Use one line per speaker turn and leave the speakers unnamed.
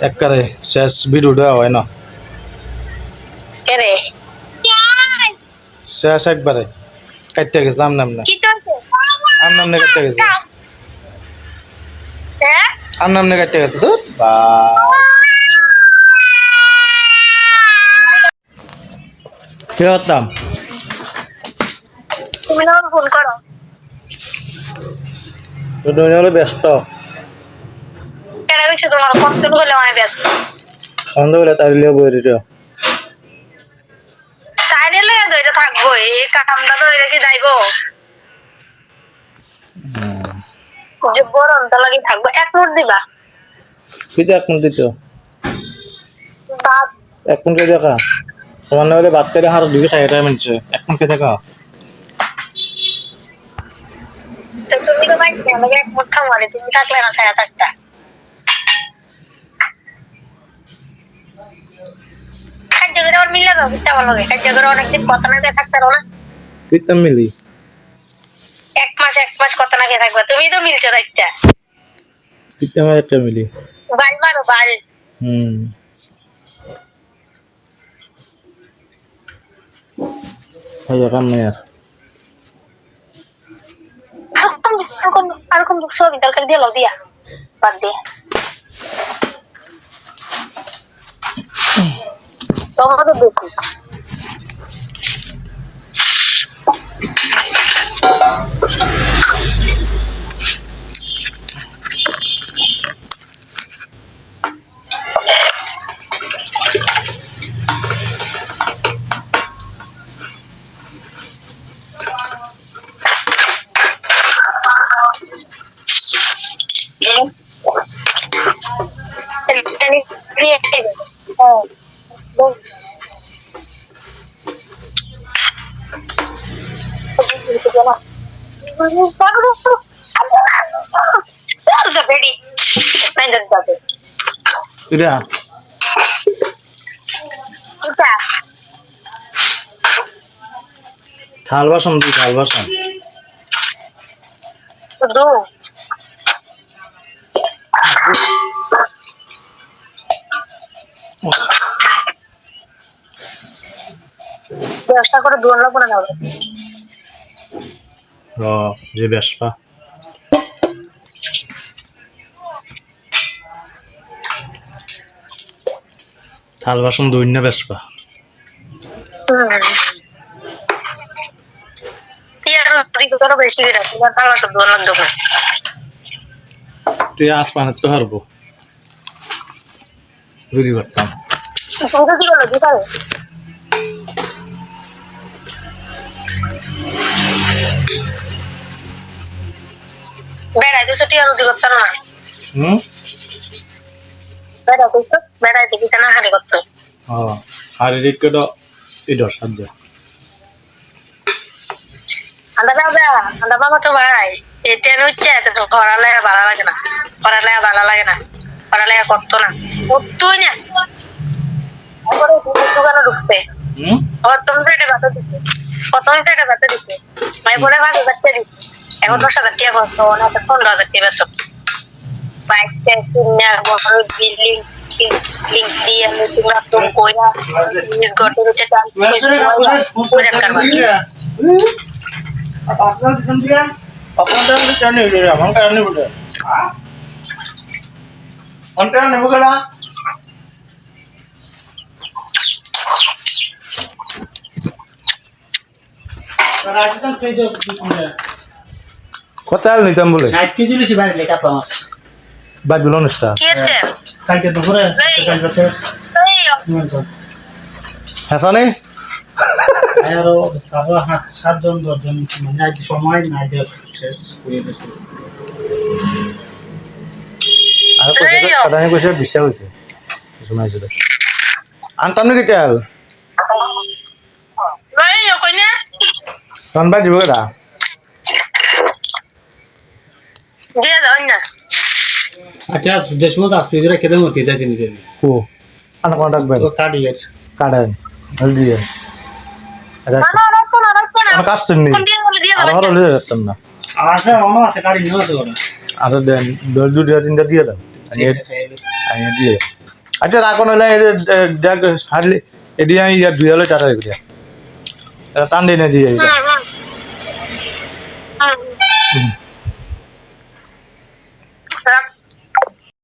একবারে শেষ ভিডিওটা হয় না
কেরে
শেষ একবারে কাটতে গেছে আমনে আমনে আমনে কাটতে গেছে আমনে কাটতে গেছে তো বা কি হতাম
তুমি না ফোন করো
তো দুনিয়া হলো ব্যস্ত
কেন কইছো তোমার কষ্ট হলে আমি ব্যস্ত
বন্ধ করে তাইলে বই দিও
তাইলে লয়ে দইটা থাকবো এই কামটা তো এটা কি যাইবো যে বরণটা লাগি থাকবো এক মিনিট দিবা
কিতে এক মিনিট দিতে
বাদ
এক মিনিট দেখা তোমার না হলে বাদ করে হার দিকে সাইডে মিনছে এক মিনিট দেখা
তো তুমি তো বাইক না লাগে এক মিনিট খাওয়ালে তুমি থাকলে না ছায়া থাকতা কাজ করে আর মিলে যাবে তেমন লাগে কাজ করে অনেকদিন কথা না থাকতে পারো না
কিতে মিলি
এক মাস কথা না থাকবে তুমি তো মিলছো রাইতা
কিতে আমার একটা মিলি
বাল মারো বাল
ভাইয়া কাম নাই আর
আরকম ছবি তরকারি দিয়ে দিয়া বাদ দিয়ে টমেটো বেশি
এটা থাল বাসন দি থাল বাসন
ব্যবস্থা করে দুয়ার করে নাও
যে বেশপা থাল বাসন দুই না বেশপা
বেশি
তুই আজ পানাত তো হারবো বুঝি করতাম
বেড়াইতে ছুটি আর রুটি করতে না বেড়াইতে কি না হারে করতো
শারীরিক ইডর সাহায্য
আন্দা বাবা তো ভাই এটা হচ্ছে পড়ালেখা ভালো লাগে না পড়ালেখা করতো না করতোই না ঢুকছে প্রথমে পেটে ব্যথা দিচ্ছে মাই পরে 5,000 টাকা দিচ্ছে এখন 10,000 টাকা করতো না 15,000 টাকা বেতন বাইক কিনার বড় বিল্ডিং লিংক দিয়ে তোমরা তো কইরা নিজ গর্তে হচ্ছে
আপনাদের জানি আমার কারণে বলে অন্টার নেব গলা রাজস্থান পেজ কত আল নিতাম বলে 60 কেজি লিছি বাইরে লেখা তো মাছ বাদ বলো না কালকে দুপুরে কালকে হাসানে আরো 7 জন 10 জন মানে আজ সময় না যে শেষ করে দিয়েছে আর কথানি কইছে বিশ্বাস হইছে সময় জুড়ে আনতাম নাকি তেল
ভাই ওই না
সনবা দিব কেডা
দিয়ে দাও না
আচ্ছা দেশমত আসবে এরা কেটে মরতে যায় তিনি দেবে
কো আনা কোন রাখবেন
তো কাটিয়ে
কাটেন জলদি আচ্ছা
না
কাস্টম নেই
কোন দিয়ে বলে দিয়ে
আর হলো দিতে পারতাম না
আছে অন আছে কাটি নিও আছে ওরা
আর দেন 2 3টা দিয়ে দাও
আনিয়ে দিয়ে আচ্ছা রাখো নইলে দেখ খালি এডি আমি ইয়ার দুই হলে টাটা রেখে দিয়া টান দিয়ে না দিয়ে
হুম হুম হুম
হুম